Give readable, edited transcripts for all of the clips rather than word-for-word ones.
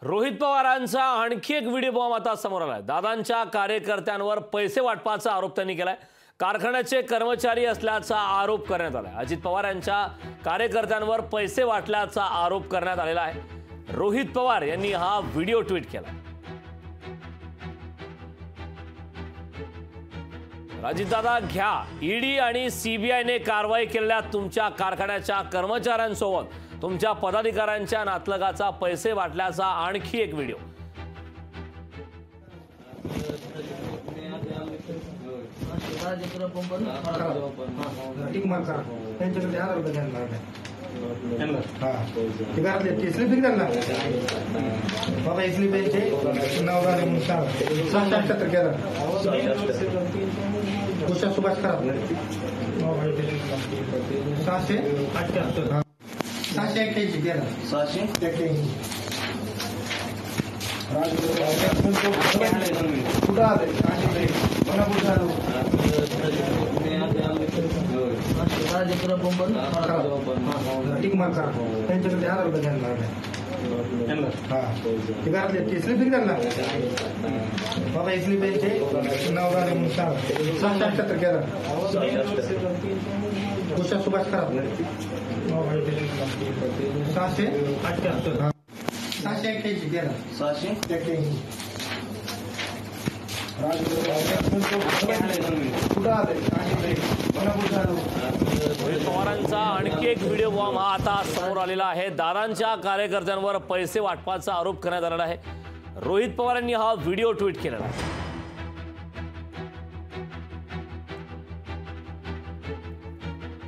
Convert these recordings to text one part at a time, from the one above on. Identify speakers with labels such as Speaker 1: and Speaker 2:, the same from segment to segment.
Speaker 1: रोहित पवारांचा आणखी एक व्हिडिओ बॉम्ब आता समोर आलाय। दादांच्या कार्यकर्त्यांवर पैसे वाटपाचा आरोप त्यांनी केलाय। कारखान्याचे कर्मचारी असल्याचा आरोप करण्यात आलाय। अजित पवार यांच्या कार्यकर्त्यांवर पैसे वाटल्याचा आरोप करण्यात आलेला आहे। रोहित पवार यांनी हा व्हिडिओ ट्विट केला। अजितदादा घ्या, ईडी आणि सीबीआयने कारवाई केलेल्या तुमच्या कारखान्याच्या कर्मचाऱ्यांसोबत तुमच्या पदाधिकाऱ्यांच्या नातलगाचा पैसे वाटल्याचा आणखी एक व्हिडिओ।
Speaker 2: सुभाष करा
Speaker 1: रोहित पवारांचा आणखी एक व्हिडिओ बॉम्ब हा आता समोर आलेला आहे। दादांच्या कार्यकर्त्यांवर पैसे वाटपाचा आरोप करण्यात आलेला आहे। रोहित पवारांनी हा व्हिडिओ ट्विट केलेला आहे।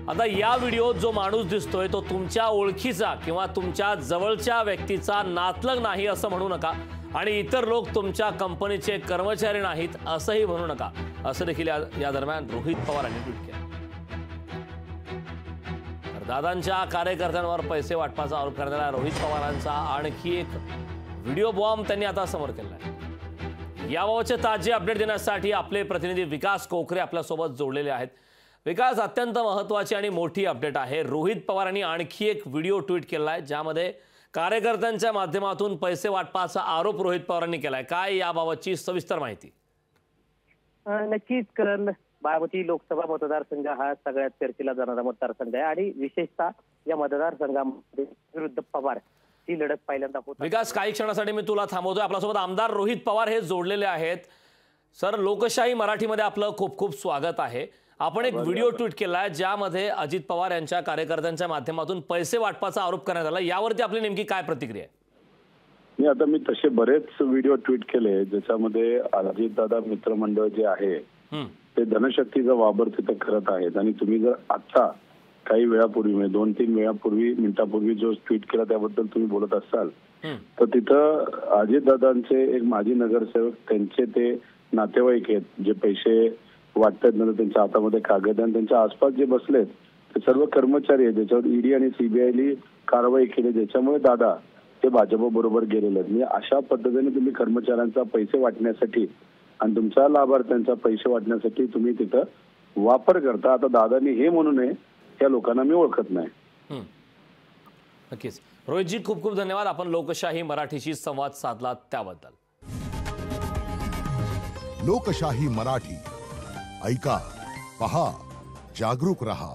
Speaker 1: आता या व्हिडिओत जो माणूस दिसतोय तो तुमच्या ओळखीचा किंवा तुमच्या जवळच्या व्यक्तीचा नातलग नाही असं म्हणू नका आणि इतर लोक तुमच्या कंपनीचे कर्मचारी नाहीत असंही म्हणू नका, असं देखील या दरम्यान रोहित पवारांनी ट्विट केलं। दादांच्या कार्यकर्त्यांवर पैसे वाटपाचा आरोप करणाऱ्या रोहित पवारांचा आणखी एक व्हिडिओ बॉम्ब त्यांनी आता समोर केला आहे। याबाबतचे ताजे अपडेट देण्यासाठी आपले प्रतिनिधी विकास कोकरे आपल्यासोबत जोडलेले आहेत। विकास, अत्यंत महत्त्वाची आणि मोठी अपडेट आहे। रोहित पवारांनी आणखी एक व्हिडिओ ट्विट केला आहे ज्यामध्ये कार्यकर्त्यांच्या माध्यमातून पैसे वाटपाचा आरोप रोहित पवारांनी केलाय। काय याबाबतची सविस्तर माहिती?
Speaker 3: नक्कीच करण, बारामती लोकसभा मतदारसंघ हा सगळ्यात चर्चेला जाणारा मतदारसंघ आहे आणि विशेषतः या मतदारसंघामध्ये विरुद्ध पवार ही लढत पहिल्यांदा होत।
Speaker 1: विकास, काही क्षणासाठी मी तुला थांबवतोय। आपल्यासोबत आमदार रोहित पवार हे जोडलेले आहेत। सर, लोकशाही मराठीमध्ये आपलं खूप खूप स्वागत आहे। आपण एक व्हिडिओ ट्विट केलाय ज्यामध्ये अजित पवार यांच्या कार्यकर्त्यांच्या माध्यमातून पैसे वाटपाचा आरोप करण्यात आला। यावरती आपली नेमकी काय प्रतिक्रिया आहे?
Speaker 4: आता मी तसे बरेच व्हिडिओ ट्विट केले ज्याच्यामध्ये अजितदादा मित्रमंडळ जे आहे ते धनशक्तीचा वापर तिथे करत आहेत आणि तुम्ही जर आता काही वेळापूर्वी 2-3 मिनिटापूर्वी जो ट्विट केला त्याबद्दल तुम्ही बोलत असाल तर तिथं अजितदादांचे एक माजी नगरसेवक त्यांचे ते नातेवाईक आहेत जे पैसे वाटतात ना, त्यांच्या हातामध्ये कागद आणि त्यांच्या आसपास जे बसलेत ते सर्व कर्मचारी आहेत ज्याच्यावर ईडी आणि सीबीआयने कारवाई केली, ज्याच्यामुळे दादा ते भाजपबरोबर गेलेले आहेत। म्हणजे अशा पद्धतीने तुम्ही कर्मचाऱ्यांचा पैसे वाटण्यासाठी आणि तुमच्या लाभार्थ्यांचा पैसे वाटण्यासाठी तुम्ही तिथं वापर करता। आता दादांनी हे म्हणू नये, त्या लोकांना मी ओळखत नाही।
Speaker 1: नक्कीच रोहितजी, खूप खूप धन्यवाद। आपण लोकशाही मराठीशी संवाद साधला त्याबद्दल।
Speaker 5: लोकशाही मराठी ऐका, पहा, जागरूक रहा।